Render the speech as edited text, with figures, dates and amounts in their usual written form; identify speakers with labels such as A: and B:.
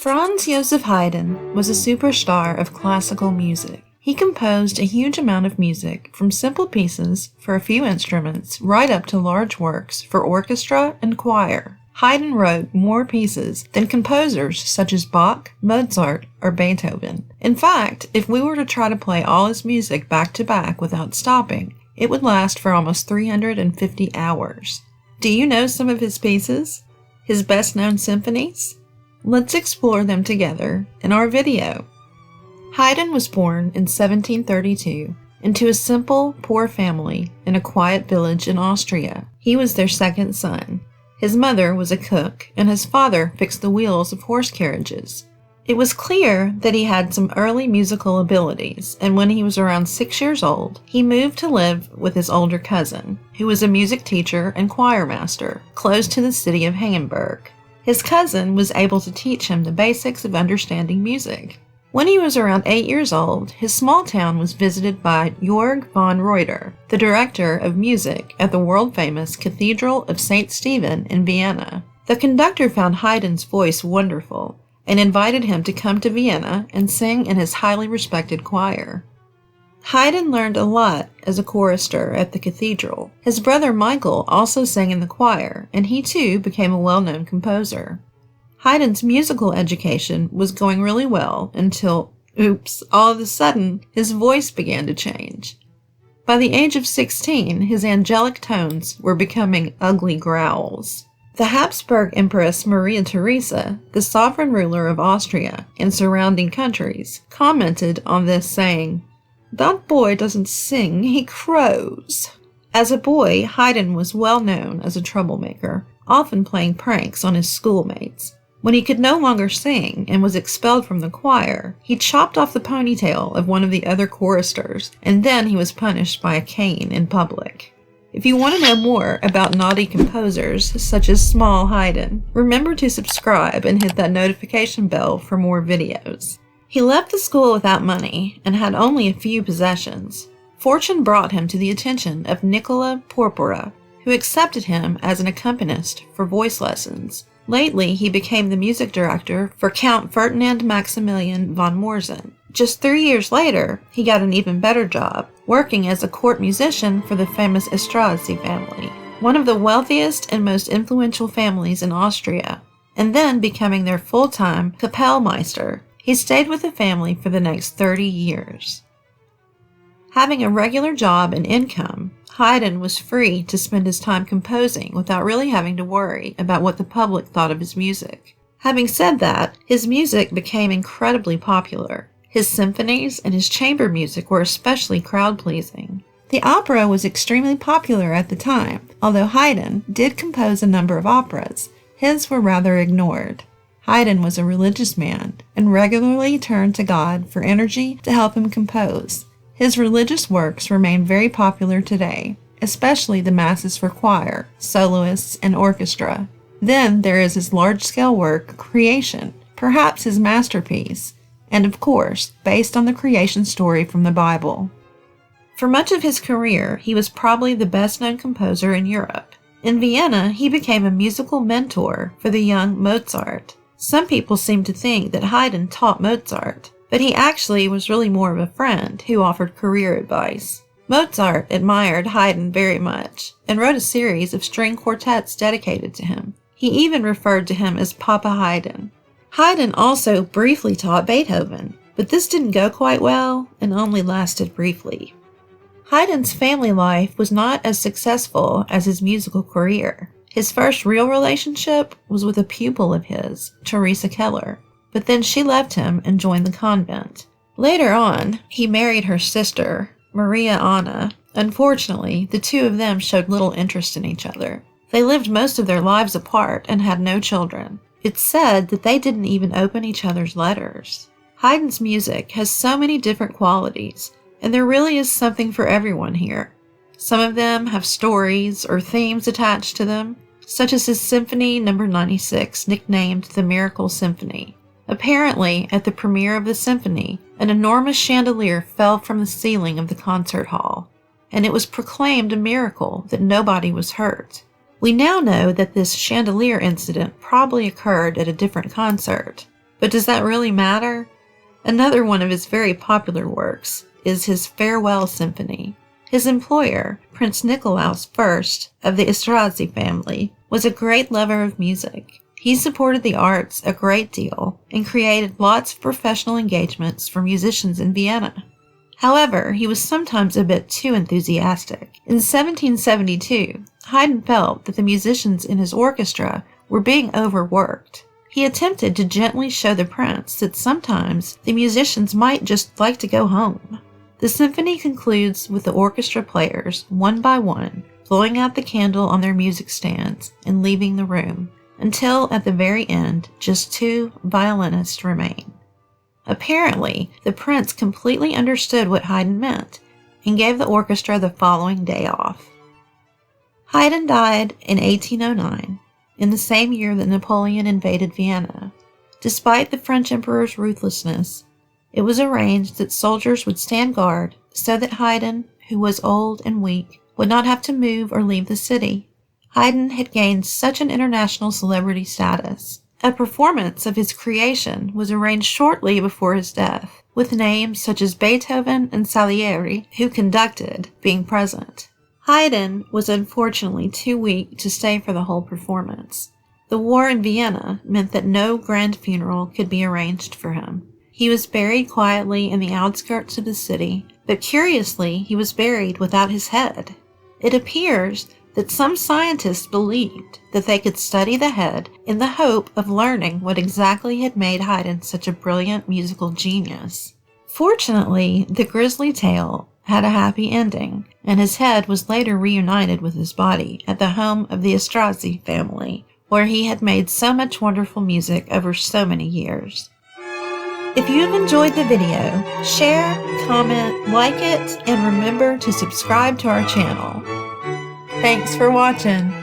A: Franz Joseph Haydn was a superstar of classical music. He composed a huge amount of music, from simple pieces for a few instruments right up to large works for orchestra and choir. Haydn wrote more pieces than composers such as Bach, Mozart, or Beethoven. In fact, if we were to try to play all his music back to back without stopping, it would last for almost 350 hours. Do you know some of his pieces? His best-known symphonies? Let's explore them together in our video. Haydn was born in 1732 into a simple, poor family in a quiet village in Austria. He was their second son. His mother was a cook, and his father fixed the wheels of horse carriages. It was clear that he had some early musical abilities, and when he was around 6 years old, he moved to live with his older cousin, who was a music teacher and choir master, close to the city of Hamburg. His cousin was able to teach him the basics of understanding music. When he was around 8 years old, his small town was visited by Georg von Reuter, the director of music at the world-famous Cathedral of St. Stephen in Vienna. The conductor found Haydn's voice wonderful and invited him to come to Vienna and sing in his highly respected choir. Haydn learned a lot as a chorister at the cathedral. His brother Michael also sang in the choir, and he too became a well-known composer. Haydn's musical education was going really well until, all of a sudden, his voice began to change. By the age of 16, his angelic tones were becoming ugly growls. The Habsburg Empress Maria Theresa, the sovereign ruler of Austria and surrounding countries, commented on this saying, "That boy doesn't sing, he crows." As a boy, Haydn was well known as a troublemaker, often playing pranks on his schoolmates. When he could no longer sing and was expelled from the choir, he chopped off the ponytail of one of the other choristers, and then he was punished by a cane in public. If you want to know more about naughty composers such as Small Haydn, remember to subscribe and hit that notification bell for more videos. He left the school without money and had only a few possessions. Fortune brought him to the attention of Nicola Porpora, who accepted him as an accompanist for voice lessons. Lately, he became the music director for Count Ferdinand Maximilian von Morsen. Just 3 years later, he got an even better job, working as a court musician for the famous Esterhazy family, one of the wealthiest and most influential families in Austria, and then becoming their full-time Kapellmeister. He stayed with the family for the next 30 years. Having a regular job and income, Haydn was free to spend his time composing without really having to worry about what the public thought of his music. Having said that, his music became incredibly popular. His symphonies and his chamber music were especially crowd-pleasing. The opera was extremely popular at the time. Although Haydn did compose a number of operas, his were rather ignored. Haydn was a religious man and regularly turned to God for energy to help him compose. His religious works remain very popular today, especially the masses for choir, soloists, and orchestra. Then there is his large-scale work, Creation, perhaps his masterpiece, and of course, based on the creation story from the Bible. For much of his career, he was probably the best-known composer in Europe. In Vienna, he became a musical mentor for the young Mozart. Some people seem to think that Haydn taught Mozart, but he actually was really more of a friend who offered career advice. Mozart admired Haydn very much and wrote a series of string quartets dedicated to him. He even referred to him as Papa Haydn. Haydn also briefly taught Beethoven, but this didn't go quite well and only lasted briefly. Haydn's family life was not as successful as his musical career. His first real relationship was with a pupil of his, Teresa Keller, but then she left him and joined the convent. Later on, he married her sister, Maria Anna. Unfortunately, the two of them showed little interest in each other. They lived most of their lives apart and had no children. It's said that they didn't even open each other's letters. Haydn's music has so many different qualities, and there really is something for everyone here. Some of them have stories or themes attached to them, such as his Symphony No. 96, nicknamed the Miracle Symphony. Apparently, at the premiere of the symphony, an enormous chandelier fell from the ceiling of the concert hall, and it was proclaimed a miracle that nobody was hurt. We now know that this chandelier incident probably occurred at a different concert, But does that really matter? Another one of his very popular works is his Farewell Symphony. His employer, Prince Nicolaus I of the Esterházy family, was a great lover of music. He supported the arts a great deal and created lots of professional engagements for musicians in Vienna. However, he was sometimes a bit too enthusiastic. In 1772, Haydn felt that the musicians in his orchestra were being overworked. He attempted to gently show the prince that sometimes the musicians might just like to go home. The symphony concludes with the orchestra players, one by one, blowing out the candle on their music stands and leaving the room, until at the very end, just two violinists remain. Apparently, the prince completely understood what Haydn meant and gave the orchestra the following day off. Haydn died in 1809, in the same year that Napoleon invaded Vienna. Despite the French emperor's ruthlessness, it was arranged that soldiers would stand guard so that Haydn, who was old and weak, would not have to move or leave the city. Haydn had gained such an international celebrity status. A performance of his creation was arranged shortly before his death, with names such as Beethoven and Salieri, who conducted, being present. Haydn was unfortunately too weak to stay for the whole performance. The war in Vienna meant that no grand funeral could be arranged for him. He was buried quietly in the outskirts of the city, but curiously, he was buried without his head. It appears that some scientists believed that they could study the head in the hope of learning what exactly had made Haydn such a brilliant musical genius. Fortunately, the grisly tale had a happy ending, and his head was later reunited with his body at the home of the Esterházy family, where he had made so much wonderful music over so many years. If you have enjoyed the video, share, comment, like it, and remember to subscribe to our channel. Thanks for watching.